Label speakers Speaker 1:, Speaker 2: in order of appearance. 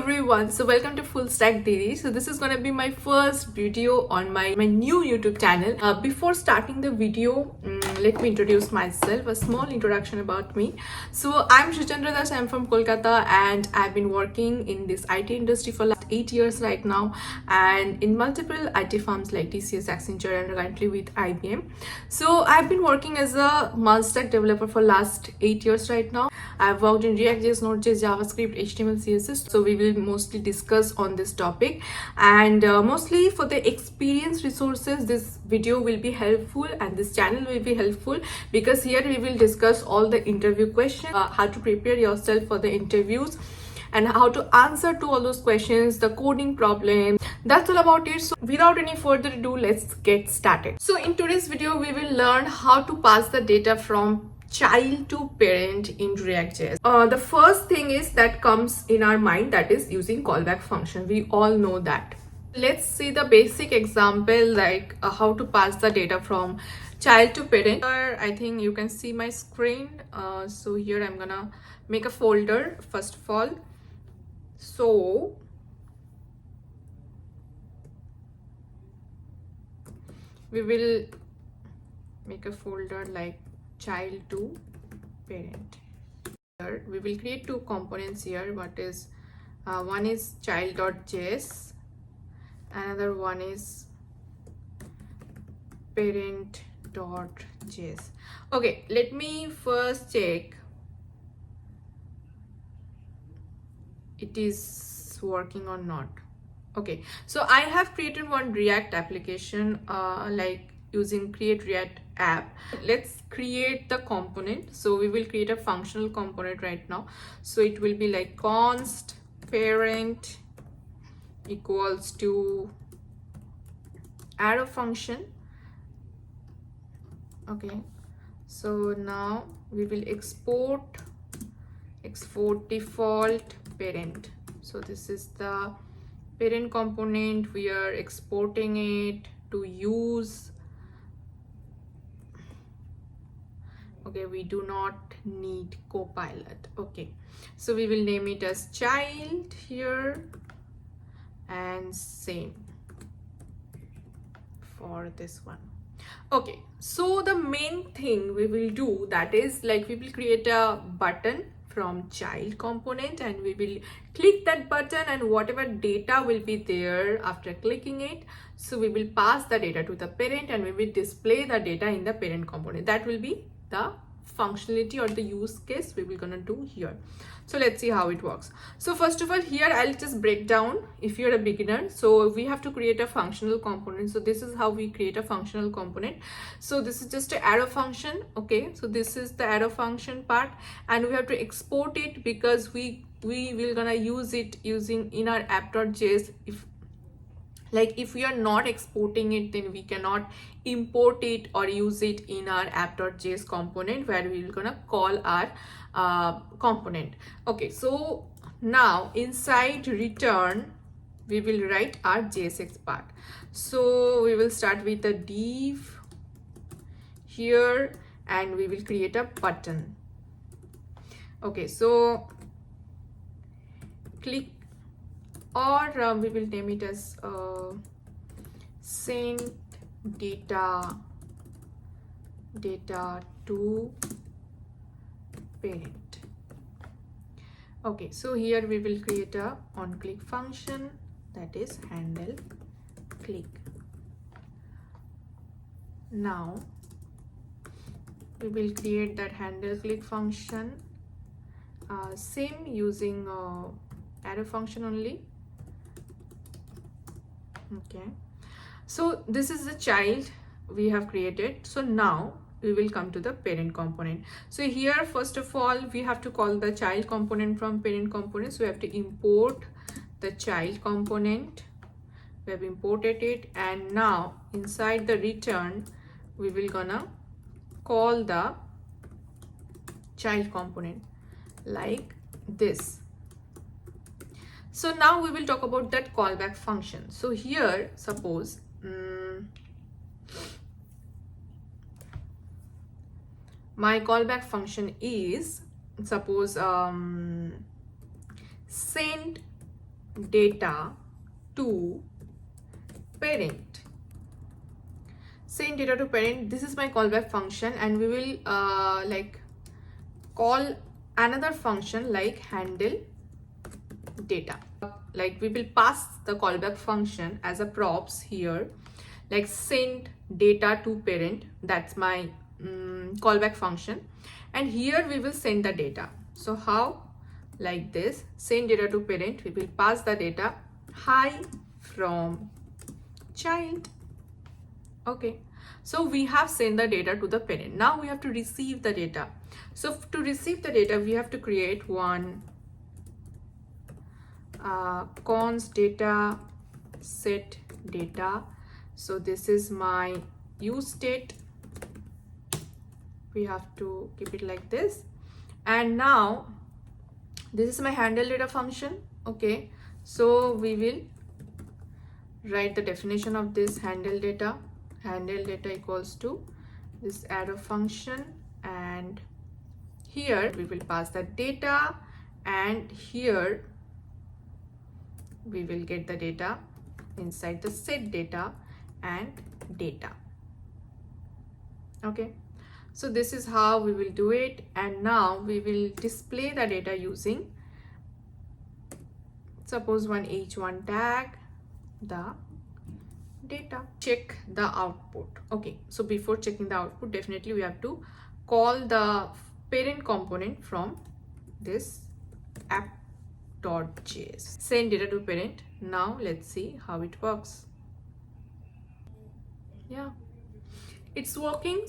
Speaker 1: everyone, so welcome to Full Stack Didi. So this is gonna be my first video on my new YouTube channel. Before starting the video, let me introduce myself, a small introduction about me. So I'm Shichandra Das, I'm from Kolkata and I've been working in this IT industry for last 8 years right now, and in multiple IT firms like TCS, Accenture, and currently with IBM. So I've been working as a full-stack developer for last 8 years right now. I've worked in ReactJS, Node.js, JavaScript, HTML, CSS. So we will mostly discuss on this topic, and mostly for the experience resources, this video will be helpful and this channel will be helpful, because here we will discuss all the interview questions, how to prepare yourself for the interviews and how to answer to all those questions, the coding problems. That's all about it. So without any further ado, let's get started. So in today's video, we will learn how to pass the data from child to parent in ReactJS. The first thing is that comes in our mind, that is using callback function. We all know that. Let's see the basic example, like how to pass the data from child to parent. I think you can see my screen. So here I'm gonna make a folder first of all. So we will make a folder like child to parent. Here we will create two components here. What is one is child.js, another one is parent.js. Okay, let me first check it is working or not. Okay, so I have created one React application like using create React app. Let's create the component. So we will create a functional component right now. So it will be like const parent equals to arrow function. Okay, so now we will export default parent. So this is the parent component. We are exporting it to use. Okay, we do not need copilot. Okay, so we will name it as child here, and same for this one. Okay, so the main thing we will do, that is like we will create a button from child component, and we will click that button, and whatever data will be there after clicking it, so we will pass the data to the parent and we will display the data in the parent component. That will be the functionality or the use case we will gonna do here. So let's see how it works. So first of all, here I'll just break down if you're a beginner. So we have to create a functional component. So this is how we create a functional component. So this is just an arrow function. Okay, so this is the arrow function part, and we have to export it because we will gonna use it using in our app.js. If we are not exporting it, then we cannot import it or use it in our app.js component, where we're gonna call our component. Okay, so now inside return we will write our JSX part. So we will start with a div here, and we will create a button. Okay, so click, or we will name it as send data to parent. Okay, so here we will create a on click function, that is handle click. Now we will create that handle click function, same using arrow function only. Okay, so this is the child we have created. So now we will come to the parent component. So here first of all we have to call the child component from parent component. So we have to import the child component. We have imported it, and now inside the return we will gonna call the child component like this. So now we will talk about that callback function. So here suppose my callback function is, suppose send data to parent. Send data to parent. This is my callback function, and we will call another function like handle data. Like we will pass the callback function as a props here, like send data to parent. That's my callback function, and here we will send the data. So how? Like this, send data to parent. We will pass the data hi from child. Okay, so we have sent the data to the parent. Now we have to receive the data. So to receive the data, we have to create one const data set data. So this is my use state. We have to keep it like this. And now this is my handle data function. Okay, so we will write the definition of this handle data. Handle data equals to this arrow function, and here we will pass the data, and here we will get the data inside the set data and data. Okay, so this is how we will do it. And now we will display the data using, suppose, one h1 tag the data. Check the output. Okay, so before checking the output, definitely we have to call the parent component from this app.js. Send data to parent. Now let's see how it works. Yeah, it's working.